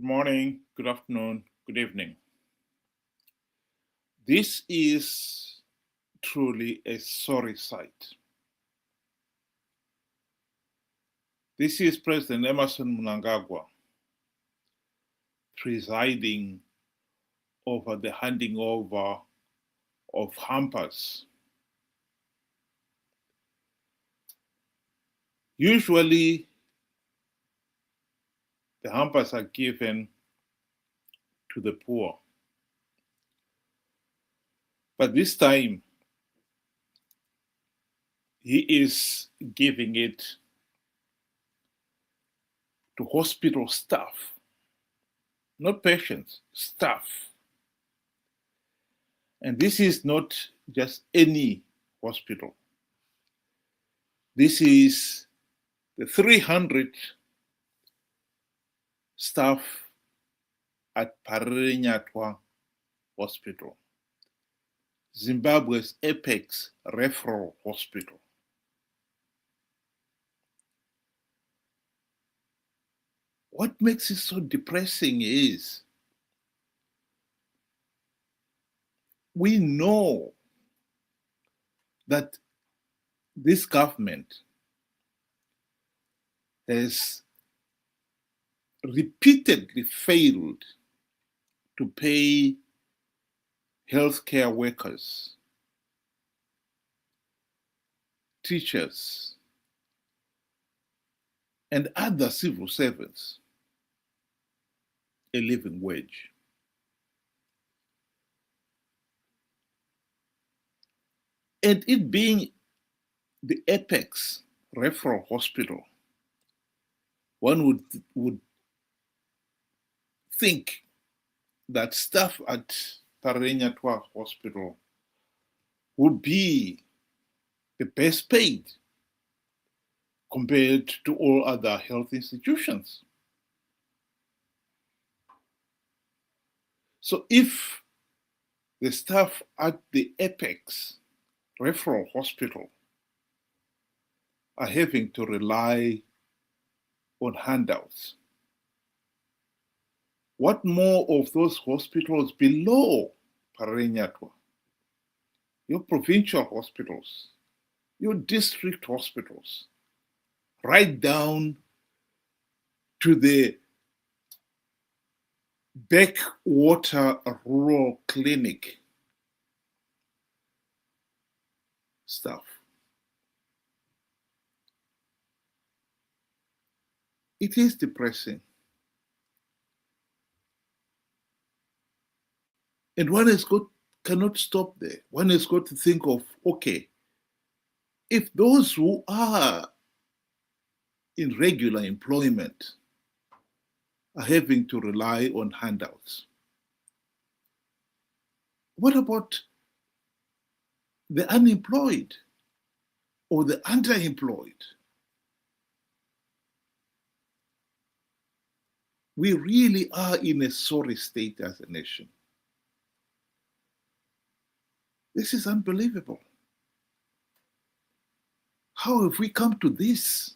morning, good afternoon, good evening. This is truly a sorry sight. This is President Emerson Mnangagwa presiding over the handing over of hampers. Usually, the hampers are given to the poor. But this time, he is giving it to hospital staff, not patients, staff. And this is not just any hospital. This is the 300 staff at Parerenyatwa Hospital, Zimbabwe's apex referral hospital. What makes it so depressing is we know that this government has repeatedly failed to pay healthcare workers, teachers, and other civil servants a living wage. And it being the apex referral hospital, one would think that staff at Parerenyatwa Hospital would be the best paid compared to all other health institutions. So if the staff at the apex referral hospital are having to rely on handouts, what more of those hospitals below Parerenyatwa, your provincial hospitals, your district hospitals, right down to the backwater rural clinic staff? It is depressing. And cannot stop there. One has got to think of, okay, if those who are in regular employment are having to rely on handouts, what about the unemployed or the underemployed? We really are in a sorry state as a nation. This is unbelievable. How have we come to this?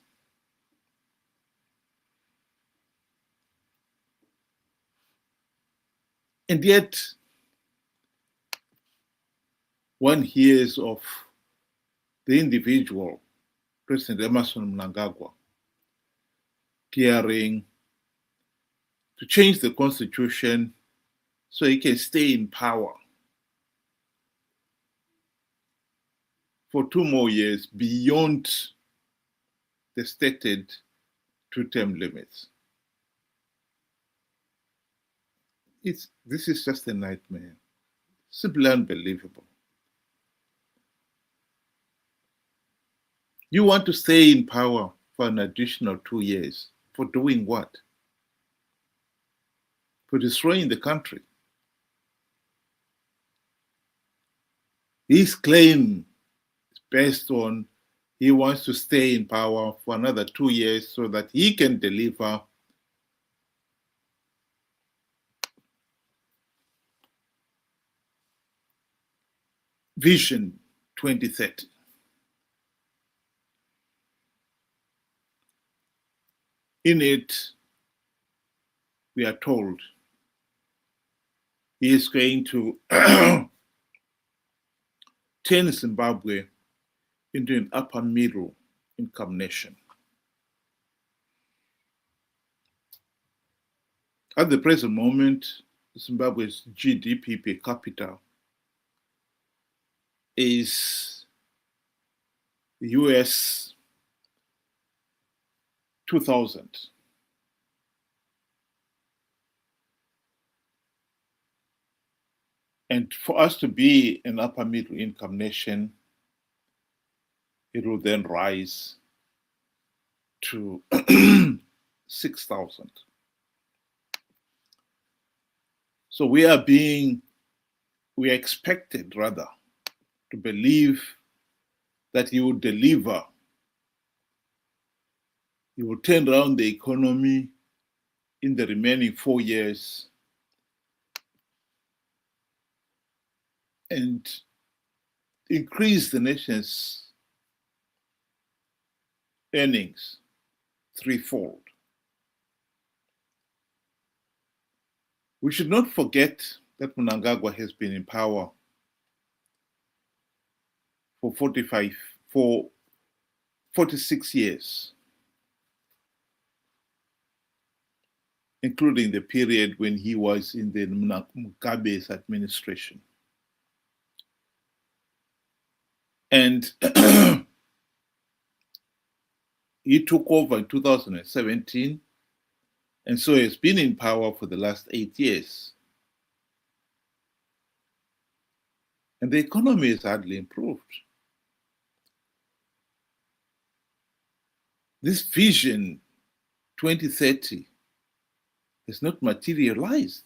And yet, one hears of the individual, President Emerson Mnangagwa, caring to change the constitution so he can stay in power for 2 more years beyond the stated 2-term limits. This is just a nightmare. Simply unbelievable. You want to stay in power for an additional 2 years. For doing what? For destroying the country. His claim is based on he wants to stay in power for another 2 years so that he can deliver Vision 2030. In it, we are told he is going to turn Zimbabwe into an upper middle income nation. At the present moment, Zimbabwe's GDP per capita is US 2,000. And for us to be an upper middle income nation, it will then rise to 6,000. So we are expected rather to believe that he will deliver. He will turn around the economy in the remaining 4 years and increase the nation's earnings threefold. We should not forget that Mnangagwa has been in power for 46 years, including the period when he was in the Mugabe's administration. And he took over in 2017, and so has been in power for the last 8 years. And the economy has hardly improved. This vision 2030 has not materialized.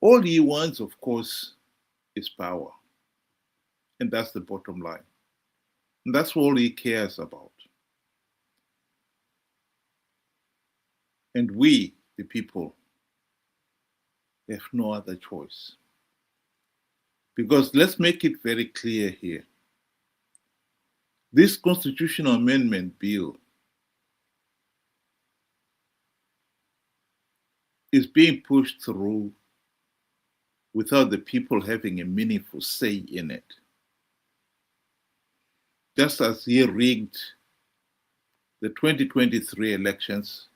All he wants, of course, is power. And that's the bottom line. And that's all he cares about. And we, the people, have no other choice. Because let's make it very clear here. This constitutional amendment bill is being pushed through without the people having a meaningful say in it. Just as he rigged the 2023 elections,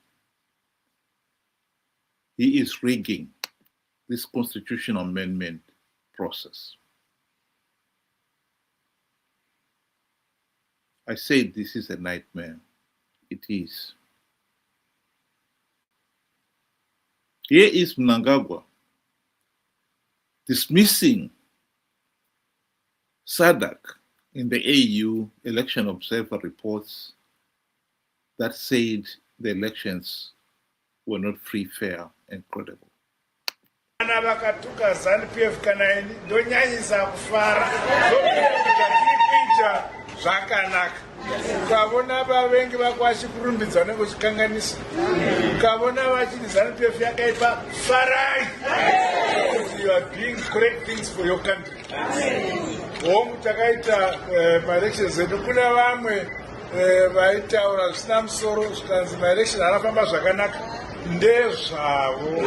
he is rigging this constitutional amendment process. I say this is a nightmare. It is. Here is Mnangagwa dismissing SADC in the AU election observer reports that said the elections were not free, fair, and credible. Zvakanaka ukavona vavengi vako vachikurumbidza nekuchikanganisa ukavona vachiti ZANU-PF yakaipa farai because you are doing correct things for your country. Hongu takaita maelections edu kuna vamwe vaitaura zvisina musoro zvikanzi maelection anofamba zvakanaka ndezvavo.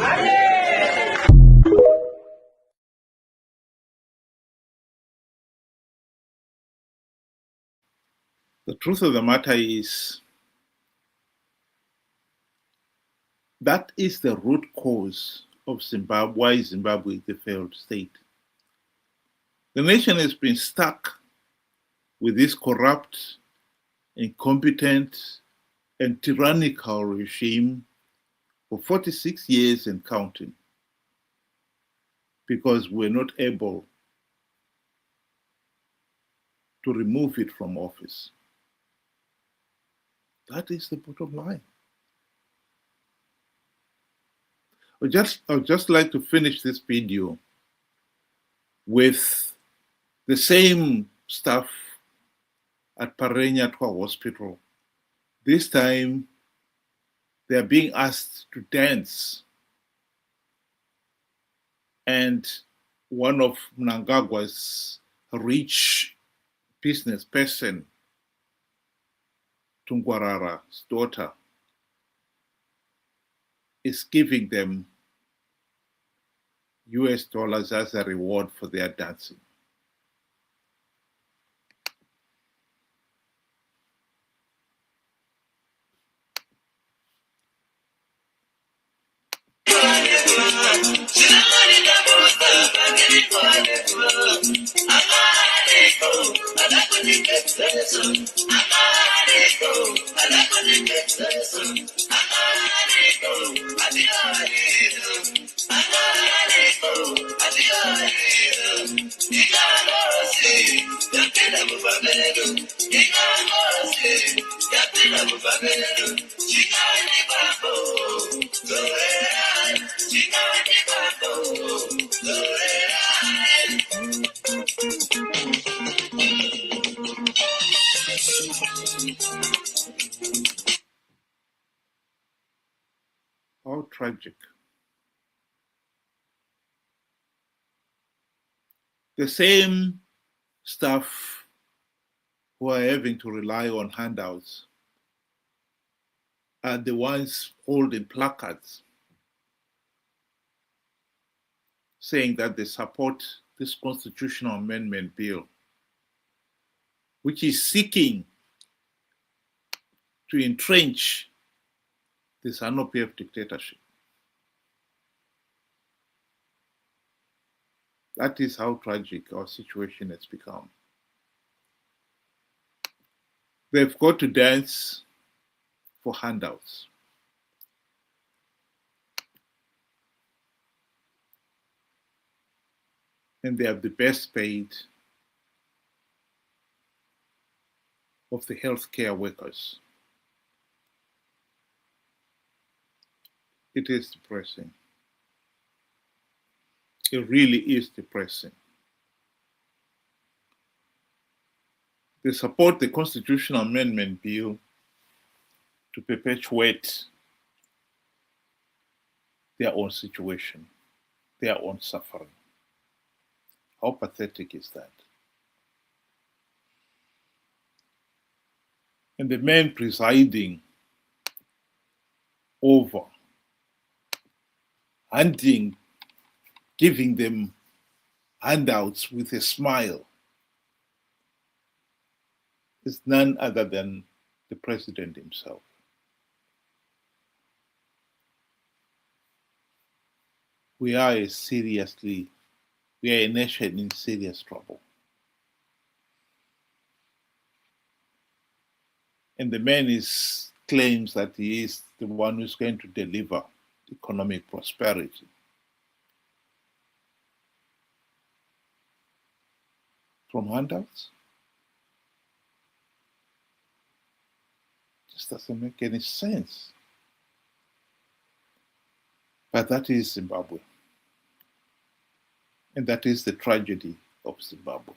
The truth of the matter is that is the root cause of Zimbabwe, why Zimbabwe is a failed state. The nation has been stuck with this corrupt, incompetent, and tyrannical regime for 46 years and counting, because we're not able to remove it from office. That is the bottom line. I'd just like to finish this video with the same staff at Parerenyatwa Hospital. This time, they are being asked to dance. And one of Mnangagwa's rich business person Tungwarara's daughter, is giving them US dollars as a reward for their dancing. How tragic. The same staff who are having to rely on handouts are the ones holding placards saying that they support this constitutional amendment bill, which is seeking to entrench the ZANU-PF dictatorship. That is how tragic our situation has become. They've got to dance for handouts. And they are the best paid of the healthcare workers. It is depressing. It really is depressing. They support the constitutional amendment bill to perpetuate their own situation, their own suffering. How pathetic is that? And the man presiding over giving them handouts with a smile is none other than the president himself. We are a nation in serious trouble. And the man claims that he is the one who's going to deliver economic prosperity. From handouts? Just doesn't make any sense. But that is Zimbabwe. And that is the tragedy of Zimbabwe.